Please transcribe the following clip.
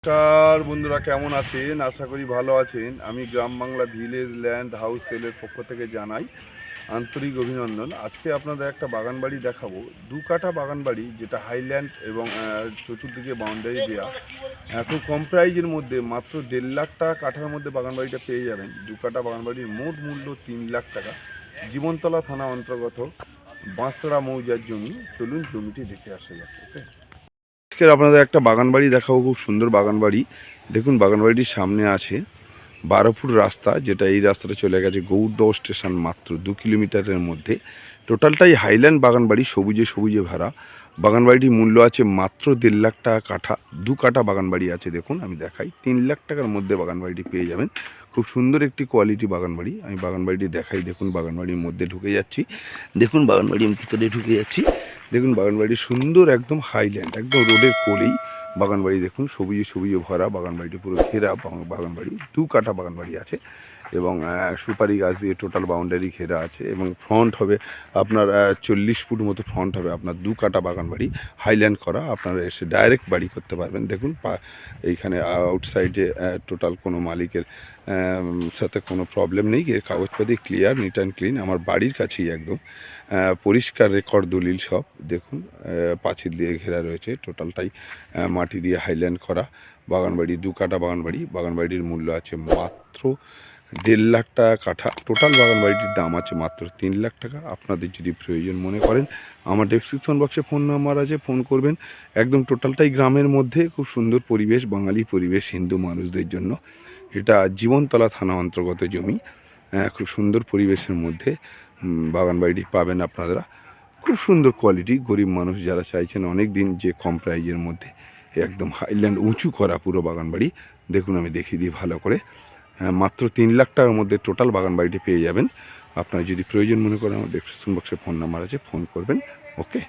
নমস্কার বন্ধুরা, কেমন আছেন? আশা করি ভালো আছেন। আমি গ্রাম বাংলা ভিলেজ ল্যান্ড হাউস সেলের পক্ষ থেকে জানাই আন্তরিক অভিনন্দন। আজকে আপনাদের একটা বাগান বাড়ি দেখাবো, 2 কাঠা বাগান বাড়ি, যেটা হাইল্যান্ড এবং চতুর্দিকে বাউন্ডারি দেওয়া। খুব কম প্রাইজের মধ্যে মাত্র 1.5 লাখ টাকা কাঠার মধ্যে বাগান বাড়িটা পেয়ে যাবেন। 2 কাঠা বাগান বাড়ির মোট মূল্য 3 লাখ টাকা। জীবনতলা থানা অন্তর্গত বাঁশড়া মৌজার জমি। চলুন জমিটি দেখে আসা যাক। ওকে, আজকের আপনাদের একটা বাগান বাড়ি দেখাবো, খুব সুন্দর বাগান বাড়ি। দেখুন, বাগান বাড়িটির সামনে আছে 12 ফুট রাস্তা, যেটা এই রাস্তাটা চলে গেছে গৌড়দহ স্টেশন মাত্র 2 কিলোমিটারের মধ্যে। টোটালটাই হাইল্যান্ড বাগান বাড়ি, সবুজে সবুজে ভরা। বাগান বাড়িটির মূল্য আছে মাত্র 1.5 লাখ টাকা কাঠা। 2 কাঠা বাগান বাড়ি আছে। দেখুন, আমি দেখাই, 3 লাখ টাকার মধ্যে বাগান বাড়িটি পেয়ে যাবেন। খুব সুন্দর একটি কোয়ালিটি বাগান বাড়ি। আমি বাগান বাড়িটি দেখাই। দেখুন, বাগান বাড়ির মধ্যে ঢুকে যাচ্ছি। দেখুন, বাগান বাড়ির ভিতরে ঢুকে যাচ্ছি। দেখুন, বাগান বাড়ি সুন্দর, একদম হাইল্যান্ড, একদম রোডের কোলেই বাগান বাড়ি। দেখুন, সবুজে সবুজে ভরা বাগান বাড়িটি, পুরো ঘেরা বাগান বাড়ি। 2 কাঠা বাগান বাড়ি আছে এবং সুপারি গাছ দিয়ে টোটাল বাউন্ডারি ঘেরা আছে এবং ফ্রন্ট হবে আপনার 40 ফুট মতো ফ্রন্ট হবে আপনার। 2 কাঠা বাগান বাড়ি, হাইল্যান্ড করা। আপনারা এসে ডাইরেক্ট বাড়ি করতে পারবেন। দেখুন, এইখানে আউটসাইডে টোটাল কোনো মালিকের সাথে কোনো প্রবলেম নেই। এর কাগজপাতি ক্লিয়ার, নিট অ্যান্ড ক্লিন। আমার বাড়ির কাছেই একদম পরিষ্কার রেকর্ড দলিল সব। দেখুন, পাঁচিল দিয়ে ঘেরা রয়েছে। টোটালটাই মাটি দিয়ে হাইল্যান্ড করা বাগানবাড়ি। 2 কাঠা বাগানবাড়ি। বাগানবাড়ির মূল্য আছে মাত্র 1.5 লাখ টাকা কাঠা। টোটাল বাগানবাড়িটির দাম আছে মাত্র 3 লাখ টাকা। আপনাদের যদি প্রয়োজন মনে করেন, আমার ডেসক্রিপশন বক্সে ফোন নাম্বার আছে, ফোন করবেন। একদম টোটালটাই গ্রামের মধ্যে, খুব সুন্দর পরিবেশ, বাঙালি পরিবেশ, হিন্দু মানুষদের জন্য। এটা জীবনতলা থানা অন্তর্গত জমি। খুব সুন্দর পরিবেশের মধ্যে বাগান বাড়িটি পাবেন আপনারা। খুব সুন্দর কোয়ালিটি। গরিব মানুষ যারা চাইছেন অনেক দিন যে কম প্রাইজের মধ্যে, একদম হাইল্যান্ড উঁচু করা পুরো বাগান বাড়ি। দেখুন, আমি দেখিয়ে দিই ভালো করে। মাত্র 3 লাখ টাকার মধ্যে টোটাল বাগান বাড়িটি পেয়ে যাবেন। আপনার যদি প্রয়োজন মনে করেন, আমার ডেসক্রিপশন বক্সে ফোন নাম্বার আছে, ফোন করবেন। ওকে।